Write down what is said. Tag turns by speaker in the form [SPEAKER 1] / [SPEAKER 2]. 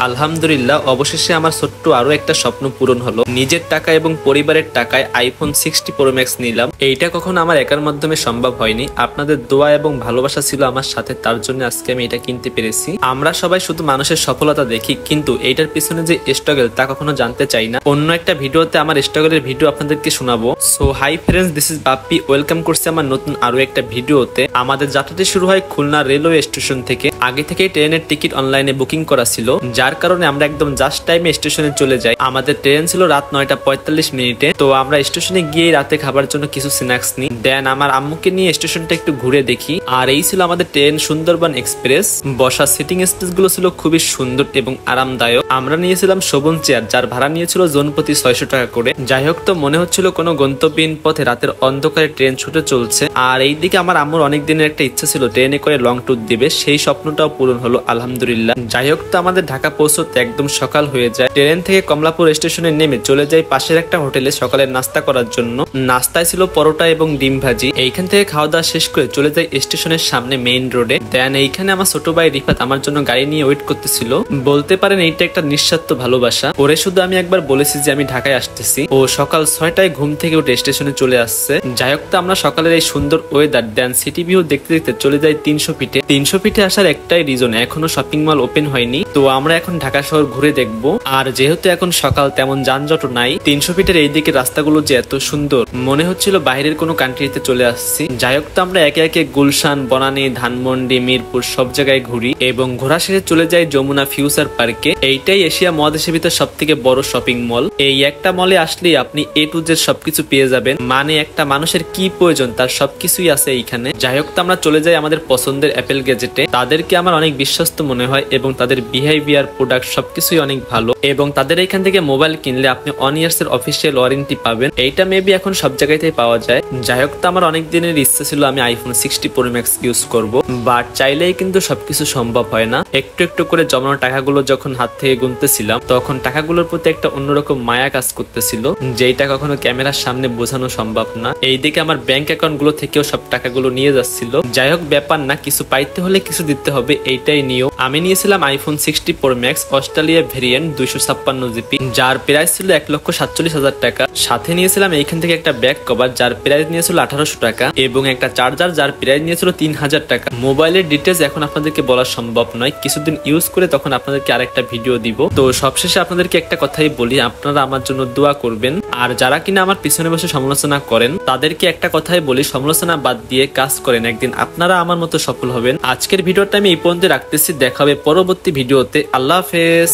[SPEAKER 1] আলহামদুলিল্লাহ অবশেষে আমার ছোট্ট আরো একটা স্বপ্ন পূরণ হলো। নিজের টাকা এবং পরিবারের টাকায় আইফোন 60 প্রো ম্যাক্স নিলাম। এইটা কখনো আমার একার মাধ্যমে সম্ভব হয়নি, আপনাদের দোয়া এবং ভালোবাসা ছিল আমার সাথে, তার জন্য আজকে আমি এটা কিনতে পেরেছি। আমরা সবাই শুধু মানুষের সফলতা দেখি, কিন্তু এইটার পিছনে যে স্ট্রাগল তা কখনো জানতে চাই না। অন্য একটা ভিডিওতে আমার স্ট্রাগলের ভিডিও আপনাদেরকে শোনাবো। So hi friends, this is Bappi, welcome করছি আমার নতুন আরো একটা ভিডিওতে। আমাদের যাত্রাটি শুরু হয় খুলনা রেলওয়ে স্টেশন থেকে। আগে থেকে ট্রেনের টিকিট অনলাইনে বুকিং করা ছিল, যার কারণে আমরা একদম জাস্ট টাইমে স্টেশনে চলে যাই। আমাদের ট্রেন ছিল রাত 9:45। তো আমরা স্টেশনে গিয়ে রাতে খাবার জন্য কিছু স্ন্যাক্স নিই, দেন আমার আম্মুকে নিয়ে স্টেশনটা একটু ঘুরে দেখি। আর এই ছিল আমাদের ট্রেন সুন্দরবন এক্সপ্রেস। বসা সিটিং স্পেস গুলো ছিল খুবই সুন্দর এবং আরামদায়ক। আমরা নিয়েছিলাম শোভন চেয়ার, যার ভাড়া নিয়েছিল জনপ্রতি 600 টাকা করে। যাই হোক, তো মনে হচ্ছিল কোনো গন্তব্যহীন পথে রাতের অন্ধকারে ট্রেন ছুটে চলছে। আর এইদিকে আমার আম্মুর অনেক দিনের একটা ইচ্ছা ছিল ট্রেনে করে লং ট্যুর দিবে, সেই স্বপ্নটাও পূরণ হলো আলহামদুলিল্লাহ। যাই হোক, তো আমাদের ঢাকা পৌঁছতে একদম সকাল হয়ে যায়। ট্রেন থেকে কমলাপুর স্টেশনে নেমে চলে যাই পাশের একটা হোটেলে সকালের নাস্তা করার জন্য। নাস্তায় ছিল পরোটা এবং ডিম ভাজি। এইখান থেকে খাওয়া দাওয়া শেষ করে চলে যাই স্টেশনের সামনে মেইন রোডে। দেন এইখানে আমার ছোট ভাই রিফাত আমার জন্য গাড়ি নিয়ে ওয়েট করতেছিল। বলতে পারেন এইটা একটা নিঃস্বার্থ ভালোবাসা। ওরে শুধু আমি একবার বলেছি যে আমি ঢাকায় আসতেছি, ও সকাল 6টায় ঘুম থেকে উঠে স্টেশনে চলে আসছে। যাই হোক, তো আমরা সকালের এই সুন্দর ওয়েদার দেন সিটি ভিউ দেখতে দেখতে চলে যাই 300 ফিটে। 300 ফিটে আসার একটাই রিজন, এখনো শপিং মল ওপেন হয়নি। তো আমরা এখন ঢাকা শহর ঘুরে দেখবো। আর যেহেতু এখন সকাল, তেমন যানজট নাই। 300 ফিটের এই দিকে রাস্তাগুলো যে এত সুন্দর, মনে হচ্ছিল বাইরের কোনো কান্ট্রিতে চলে আসছি। যাই হোক, তো আমরা একে একে গুলশান, বনানী, ধানমন্ডি, মিরপুর সব জায়গায় ঘুরি এবং ঘোরা শেষে চলে যাই যমুনা ফিউচার পার্কে। এইটাই এশিয়া মহাদেশের ভিতর সব থেকে বড় শপিং মল। এই একটা মলে আসলেই আপনি A to Z সবকিছু পেয়ে যাবেন, মানে একটা মানুষের কি প্রয়োজন তার সবকিছুই আছে এইখানে। যাই হোক, তো আমরা চলে যাই আমাদের পছন্দের অ্যাপেল গ্যাজেটে। তাদেরকে আমার অনেক বিশ্বস্ত মনে হয় এবং তাদের বিহেভিয়ার, প্রোডাক্ট সবকিছুই অনেক ভালো। এবং তাদের এইখান থেকে মোবাইল কিনলে আপনি 1 ইয়ার্স এর অফিসিয়াল ওয়ারেন্টি পাবেন। এইটা মেবি এখন সব জায়গাতেই পাওয়া যায়। যাই হোক, তো আমার অনেক দিনের ইচ্ছা ছিল আমি আইফোন 60 প্রো ম্যাক্স ইউজ করবো, বাট চাইলেই কিন্তু সবকিছু সম্ভব হয় না। একটু একটু করে জমানো টাকাগুলো যখন হাত থেকে গুনতেছিলাম, তখন টাকাগুলোর প্রতি একটা অন্যরকম মায়া কাজ করতেছিল, যেটা কখনো ক্যামেরার সামনে বোঝানো সম্ভব না। এইদিকে আমার ব্যাংক অ্যাকাউন্ট গুলো থেকেও সব টাকাগুলো নিয়ে যাচ্ছিল। যাই হোক, ব্যাপার না, কিছু পাইতে হলে কিছু দিতে হবে, এইটাই নিয়ম। আমি নিয়েছিলাম iPhone 60 pro max Australia variant 256 GB, যার প্রাইস ছিল 1,47,000 টাকা। সাথে নিয়েছিলাম এইখান থেকে একটা ব্যাক কভার, যার প্রাইস নিয়েছিল 1800 টাকা এবং একটা চার্জার, যার প্রাইস নিয়েছিল 3000 টাকা। মোবাইলের ডিটেলস এখন আপনাদেরকে বলা সম্ভব নয়, কিছুদিন ইউজ করে তখন আপনাদেরকে আরেকটা ভিডিও দিব। তো সবশেষে আপনাদেরকে একটা কথাই বলি, আপনারা আমার জন্য দোয়া করবেন। আর যারা কিনা আমার পিছনে বসে সমালোচনা করেন, তাদেরকে একটা কথাই বলি, সমালোচনা বাদ দিয়ে কাজ করেন, একদিন আপনারা আমার মতো সফল হবেন। আজকের ভিডিওটা আমি এই পর্যন্ত রাখতেছি, দেখা হবে পরবর্তী ভিডিওতে। আল্লাহ হাফেজ।